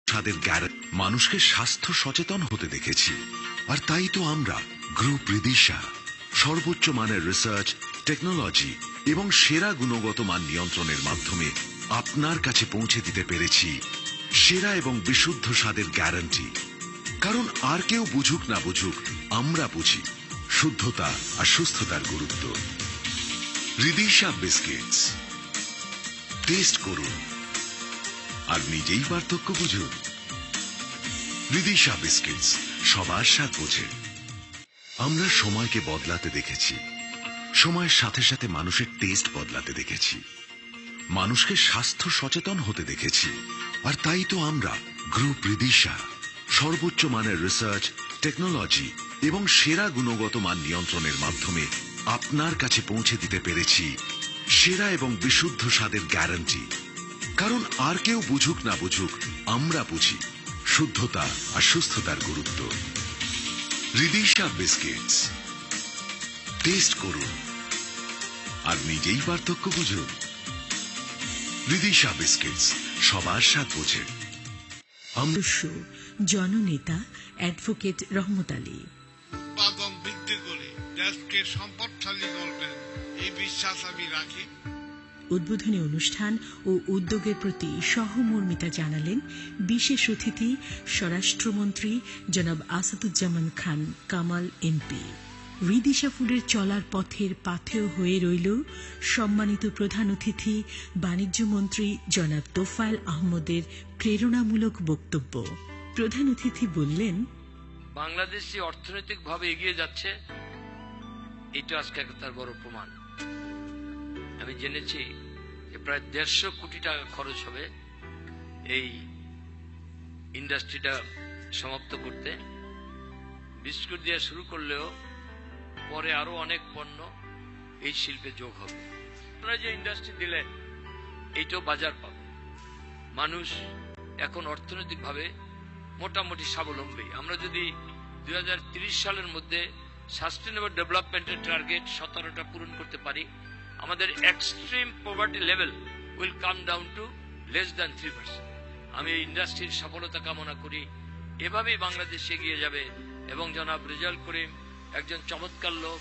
স্বাদের গ্যারান্টি মানুষকে স্বাস্থ্য সচেতন হতে দেখেছি। আর তাই তো আমরা গ্রুপ রিদিশা সর্বোচ্চ মানের রিসার্চ, টেকনোলজি এবং সেরা গুণগত মান নিয়ন্ত্রণের মাধ্যমে আপনার কাছে পৌঁছে দিতে পেরেছি সেরা এবং বিশুদ্ধ স্বাদের গ্যারান্টি। কারণ আর কেউ বুঝুক না বুঝুক, আমরা বুঝি শুদ্ধতা আর সুস্থতার গুরুত্ব। রিদিশা বিস্কিটস, টেস্ট করুন আর নিজেই পার্থক্য বুঝুন। রিদিশা বিস্কিটস, সবার স্বাদ বোঝে। আমরা সময়কে বদলাতে দেখেছি, সময়ের সাথে সাথে মানুষের টেস্ট বদলাতে দেখেছি, মানুষকে স্বাস্থ্য সচেতন হতে দেখেছি। আর তাই তো আমরা গ্রুপ রিদিশা সর্বোচ্চ মানের রিসার্চ, টেকনোলজি এবং সেরা গুণগত মান নিয়ন্ত্রণের মাধ্যমে আপনার কাছে পৌঁছে দিতে পেরেছি সেরা এবং বিশুদ্ধ স্বাদের গ্যারান্টি। কারণ আর কেউ বুঝুক না বুঝুক, আমরা বুঝি শুদ্ধতা আর সুস্থতার গুরুত্ব। রিদিশা বিস্কিটস, টেস্ট করুন আর নিজেই পার্থক্য বুঝুন। রিদিশা বিস্কিটস, সবার স্বাদ বোঝে। জননেতা অ্যাডভোকেট রহমত আলী। উৎপাদন বৃদ্ধি করে দেশকে সম্পদশালী করবেন, এই বিশ্বাস আমি রাখি। উদ্বোধনী অনুষ্ঠান ও উদ্যোগের প্রতি সহমর্মিতা জানালেন বিশেষ অতিথি স্বরাষ্ট্রমন্ত্রী জনাব আসাদুজ্জামান খান কামাল এমপি। রিদিশা ফুডের চলার পথের পাথেয় হয়ে রইল সম্মানিত প্রধান অতিথি বাণিজ্য মন্ত্রী জনাব তোফায়েল আহমদের প্রেরণামূলক বক্তব্য। প্রধান অতিথি বললেন, বাংলাদেশ যে অর্থনৈতিকভাবে এগিয়ে যাচ্ছে, এটা আজকে তার বড় প্রমাণ। আমি জেনেছি যে প্রায় 150 কোটি টাকা খরচ হবে এই ইন্ডাস্ট্রিটা সমাপ্ত করতে। বিস্কুট দিয়ে শুরু করলেও পরে আরো অনেক পণ্য এই শিল্পে যোগ হবে। আপনারা যে ইন্ডাস্ট্রি দিলেন, এইটাও বাজার পাবে। মানুষ এখন অর্থনৈতিকভাবে মোটামুটি স্বাবলম্বী। আমরা যদি 2030 সালের মধ্যে সাস্টেনেবল ডেভেলপমেন্টের টার্গেট 17টা পূরণ করতে পারি, আমাদের extreme poverty level will come down to less than 3%। আমি এই ইন্ডাস্ট্রির সফলতা কামনা করি। এভাবেই বাংলাদেশ এগিয়ে যাবে। এবং জনাব রেজাউল করিম একজন চমৎকার লোক,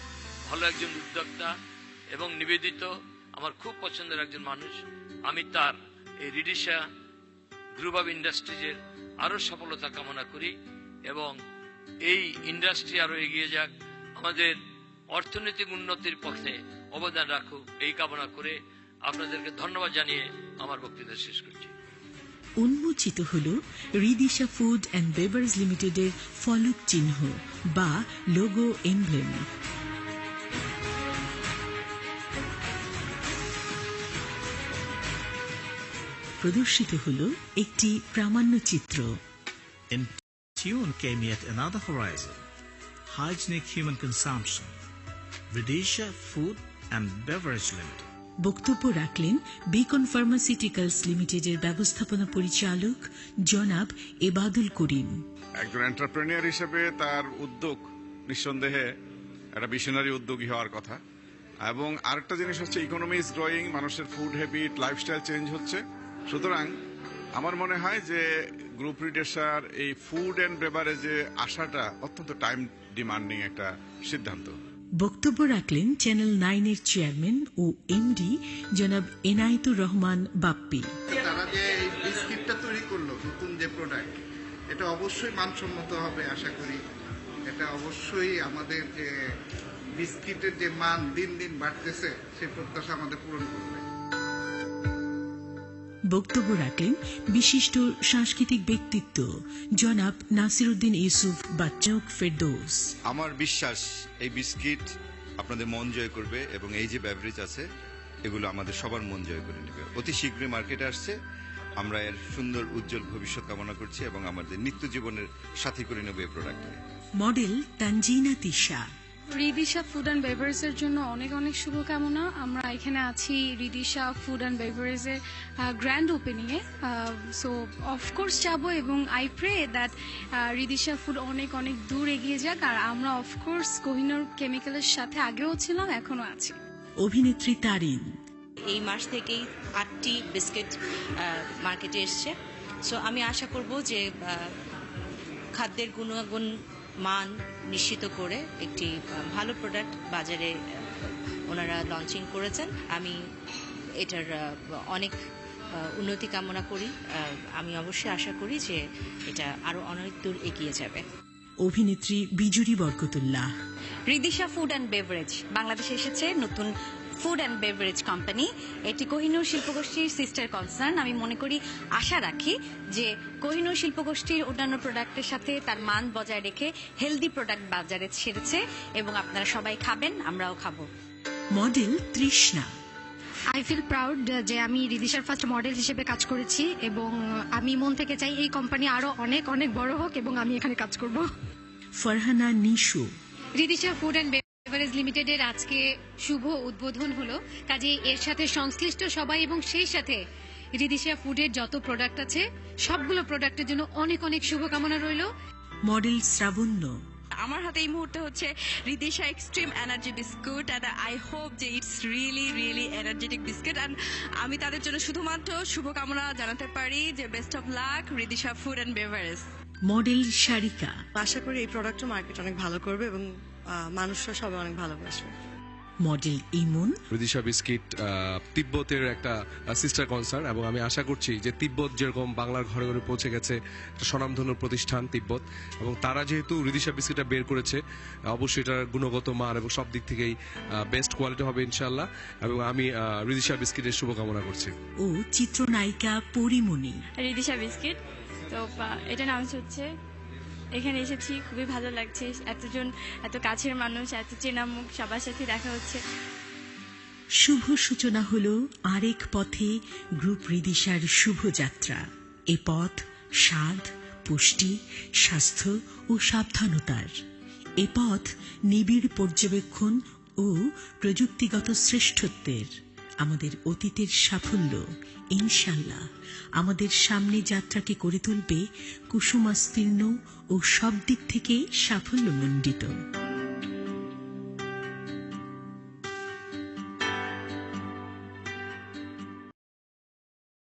ভালো একজন উদ্যোক্তা এবং নিবেদিত, আমার খুব পছন্দের একজন মানুষ। আমি তার এই রিদিশা গ্রুপ অব ইন্ডাস্ট্রিজের আরো সফলতা কামনা করি এবং এই ইন্ডাস্ট্রি আরো এগিয়ে যাক, আমাদের অর্থনৈতিক উন্নতির পথে অবদান রাখুক, এই কামনা করে আপনাদেরকে ধন্যবাদ জানিয়ে আমার বক্তৃতা শেষ করছি। উন্মোচিত হল রিদিশা ফুড অ্যান্ড বেভারেজ লিমিটেডের ফলক চিহ্ন বা লোগো এমব্লেম। প্রদর্শিত হল একটি প্রামাণ্য চিত্র। In tune came yet another horizon, hygienic human consumption. Ridisha Food and Beverage Limited. বক্তব্য রাখলেন বিকন ফার্মাসিউটিক্যালস লিমিটেডের ব্যবস্থাপনা পরিচালক জনাব এবাদুল করিম। একজন এন্টারপ্রেনিয়র হিসেবে তার উদ্যোগ নিঃসন্দেহে একটা ভিশনারি উদ্যোগী হওয়ার কথা। এবং আরেকটা জিনিস হচ্ছে, ইকোনমি ইজ গ্রোয়িং, মানুষের ফুড হ্যাবিট, লাইফস্টাইল চেঞ্জ হচ্ছে। সুতরাং আমার মনে হয় যে গ্রুপ রিদিশার এই ফুড অ্যান্ড বেভারেজে আসাটা অত্যন্ত টাইম ডিমান্ডিং একটা সিদ্ধান্ত। বক্তব্য রাখলেন চ্যানেল 9-এর চেয়ারম্যান ও এমডি জনাব এনায়েতুর রহমান বাপ্পি। তারা যে এই বিস্কিটটা তৈরি করলো, নতুন যে প্রোডাক্ট, এটা অবশ্যই মানসম্মত হবে আশা করি। এটা অবশ্যই আমাদের যে বিস্কিটের যে মান দিন দিন বাড়তেছে, সেই প্রত্যাশা আমাদের পূরণ করবে। বক্তব্য রাখলেন বিশিষ্ট সাংস্কৃতিক ব্যক্তিত্ব জনাব নাসিরউদ্দিন ইউসুফ বাচ্চক ফেরদৌস। আমার বিশ্বাস এই বিস্কিট আপনাদের মন জয় করবে এবং এই যে বেভারেজ আছে এগুলো আমাদের সবার মন জয় করে নেবে। অতি শীঘ্রই মার্কেটে আসছে, আমরা এর সুন্দর উজ্জ্বল ভবিষ্যৎ কামনা করছি এবং আমাদের নিত্য জীবনের সাথী করে নেব এই প্রোডাক্টকে। Model Tanjina Tisha. Ridisha food and বেভারেজের জন্য অনেক অনেক শুভকামনা। আমরা এখানে আছি রিদিশা ফুড অ্যান্ড বেভারেজের গ্র্যান্ড ওপেনিংয়ে। সো অফকোর্স যাব এবং I pray that Ridisha food অনেক অনেক দূর এগিয়ে যাক। আর আমরা অফকোর্স কোহিনুর কেমিক্যালের সাথে আগেও ছিলাম, এখনো আছি। অভিনেত্রী তারিন। এই মাস থেকেই 8টি বিস্কিট মার্কেটে এসছে। সো আমি আশা করব যে খাদ্যের গুণগত মান নিশ্চিত করে একটি ভালো প্রোডাক্ট বাজারে ওনারা লঞ্চিং করেছেন। আমি এটার অনেক উন্নতি কামনা করি। আমি অবশ্যই আশা করি যে এটা আরো অনেক দূর এগিয়ে যাবে। অভিনেত্রী Bijuri Barkatullah. Ridisha food and beverage বাংলাদেশে এসেছে নতুন ফুড অ্যান্ড বেভারেজ কোম্পানি। এটি কোহিনূর শিল্পগোষ্ঠীর সিস্টার কনসার্ন। আমি মনে করি, আশা রাখি যে কোহিনূর শিল্পগোষ্ঠীর অন্যান্য প্রোডাক্টের সাথে তার মান বজায় রেখে হেলদি প্রোডাক্ট বাজারে ছেড়েছে এবং আপনারা সবাই খাবেন, আমরাও খাবো। Model Trishna. I feel proud যে আমি রিদিশার ফার্স্ট মডেল হিসেবে কাজ করেছি এবং আমি মন থেকে চাই এই কোম্পানি আরো অনেক অনেক বড় হোক এবং আমি এখানে কাজ করব। Farhana Nishu. Ridisha food and beverage লিমিটেডের আজকে শুভ উদ্বোধন হলো, কাজে এর সাথে সংশ্লিষ্ট সবাই এবং সেই সাথে রিদিশা ফুডের যত প্রোডাক্ট আছে সবগুলো প্রোডাক্টের জন্য অনেক অনেক শুভকামনা রইল। মডেল শ্রাবণ্য। আমার হাতে এই মুহূর্তে হচ্ছে Ridisha extreme energy biscuit and I hope যে it's really really energetic biscuit and আমি তাদের জন্য শুধুমাত্র শুভকামনা জানাতে পারি যে best of luck Ridisha food and beverage. Model Sharika. আশা করি এই প্রোডাক্টটা মার্কেট অনেক ভালো করবে এবং মানুষরা সবাই অনেক ভালোবাসবে। মডেল ইমন। রিদিশা বিস্কিট তিব্বতের একটা সিস্টার কনসার্ন এবং আমি আশা করছি যে তিব্বত যেরকম বাংলার ঘরে ঘরে পৌঁছে গেছে স্বনামধন্য প্রতিষ্ঠান তিব্বত, এবং তারা যেহেতু রিদিশা বিস্কিটটা বের করেছে অবশ্যই এটার গুণগত মান এবং সব দিক থেকেই বেস্ট কোয়ালিটি হবে ইনশাআল্লাহ, এবং আমি রিদিশা বিস্কিটের শুভকামনা করছি। ও চিত্রনায়িকা পরিমণি। রিদিশা বিস্কিট, তো এটা নাম হচ্ছে, এখানে এসেছি খুবই ভালো লাগছে, এতজন এত কাছের মানুষ, এত চেনা মুখ সবার সাথে দেখা হচ্ছে। শুভ সূচনা হলো আরেক পথে গ্রুপ রিদিশার শুভ যাত্রা। এ পথ স্বাদ, পুষ্টি, স্বাস্থ্য ও সাবধানতার। এ পথ নিবিড় পর্যবেক্ষণ ও প্রযুক্তিগত শ্রেষ্ঠত্বের। আমাদের অতীতের সাফল্য ইনশাল্লাহ আমাদের সামনে যাত্রাকে করে তুলবে কুসুমাস্তীর্ণ ও সব দিক থেকে সাফল্যমণ্ডিত।